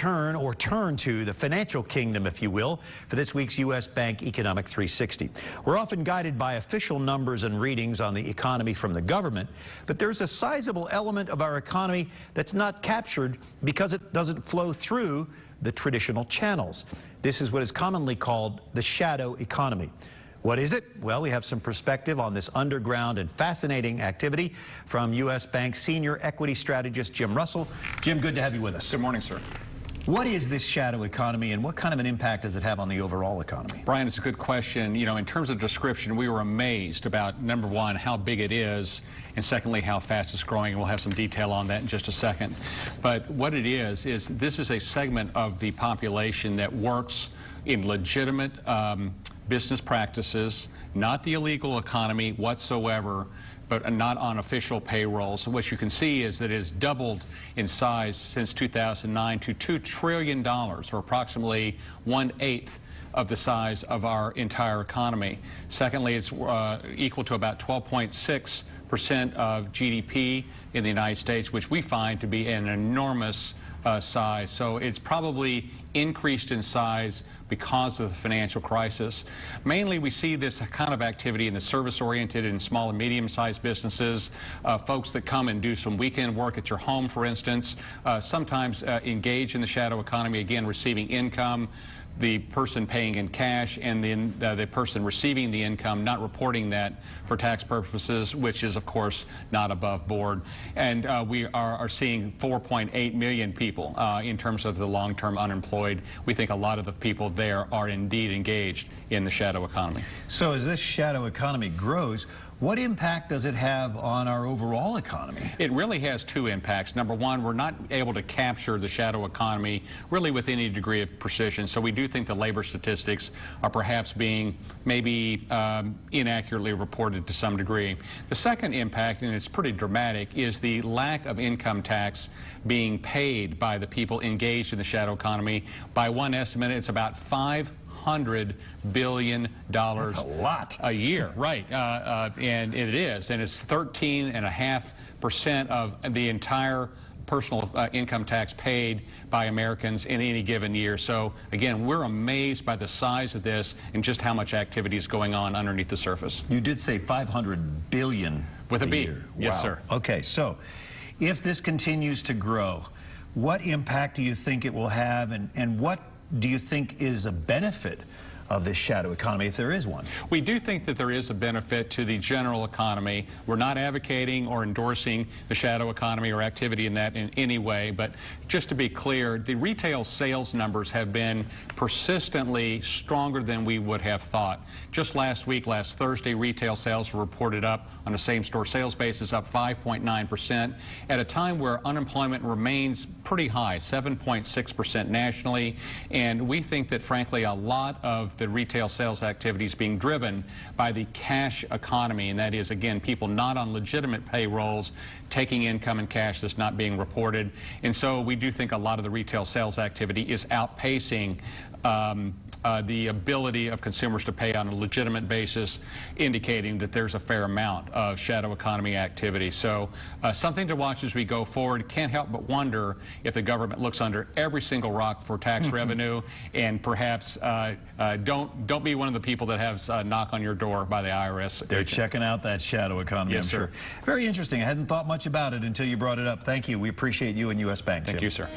return or turn to the financial kingdom, if you will, for this week's U.S. Bank Economic 360. We're often guided by official numbers and readings on the economy from the government, but there's a sizable element of our economy that's not captured because it doesn't flow through the traditional channels. This is what is commonly called the shadow economy. What is it? Well, we have some perspective on this underground and fascinating activity from U.S. Bank senior equity strategist Jim Russell. Jim, good to have you with us. Good morning, sir. What is this shadow economy and what kind of an impact does it have on the overall economy? Brian, it's a good question. You know, in terms of description, we were amazed about, number one, how big it is, and secondly, how fast it's growing. We'll have some detail on that in just a second. But what it is this is a segment of the population that works in legitimate business practices, not the illegal economy whatsoever, but not on official payrolls. What you can see is that it has doubled in size since 2009 to $2 trillion, or approximately 1/8 of the size of our entire economy. Secondly, it's equal to about 12.6% of GDP in the United States, which we find to be an enormous size. So it's probably increased in size because of the financial crisis. Mainly, we see this kind of activity in the service-oriented and small and medium-sized businesses, folks that come and do some weekend work at your home, for instance, sometimes engage in the shadow economy, again, receiving income, the person paying in cash, and then the person receiving the income not reporting that for tax purposes, which is, of course, not above board. And we are seeing 4.8 million people in terms of the long-term unemployed. We think a lot of the people there are indeed engaged in the shadow economy. So as this shadow economy grows, what impact does it have on our overall economy? It really has two impacts. Number one, we're not able to capture the shadow economy really with any degree of precision. So we do think the labor statistics are perhaps being maybe inaccurately reported to some degree. The second impact, and it's pretty dramatic, is the lack of income tax being paid by the people engaged in the shadow economy. By one estimate, it's about $500 billion. That's a lot. A year, right. And it is. And it's 13.5% of the entire personal income tax paid by Americans in any given year. So, again, we're amazed by the size of this and just how much activity is going on underneath the surface. You did say 500 billion with a B. year. Yes, wow. sir. Okay, so if this continues to grow, what impact do you think it will have, and what do you think is a benefit of this shadow economy, if there is one? We do think that there is a benefit to the general economy. We're not advocating or endorsing the shadow economy or activity in that in any way, but just to be clear, the retail sales numbers have been persistently stronger than we would have thought. Just last week, last Thursday, retail sales were reported up on a same-store sales basis, up 5.9%, at a time where unemployment remains pretty high, 7.6% nationally, and we think that, frankly, a lot of the retail sales activity is being driven by the cash economy, and that is, again, people not on legitimate payrolls taking income in cash that's not being reported. And so we do think a lot of the retail sales activity is outpacing the ability of consumers to pay on a legitimate basis, indicating that there's a fair amount of shadow economy activity. So something to watch as we go forward. Can't help but wonder if the government looks under every single rock for tax revenue, and perhaps don't be one of the people that has a knock on your door by the IRS. They're checking out that shadow economy, yes, I'm sure. Very interesting. I hadn't thought much about it until you brought it up. Thank you. We appreciate you and U.S. Bank. Thank Jim. you, sir.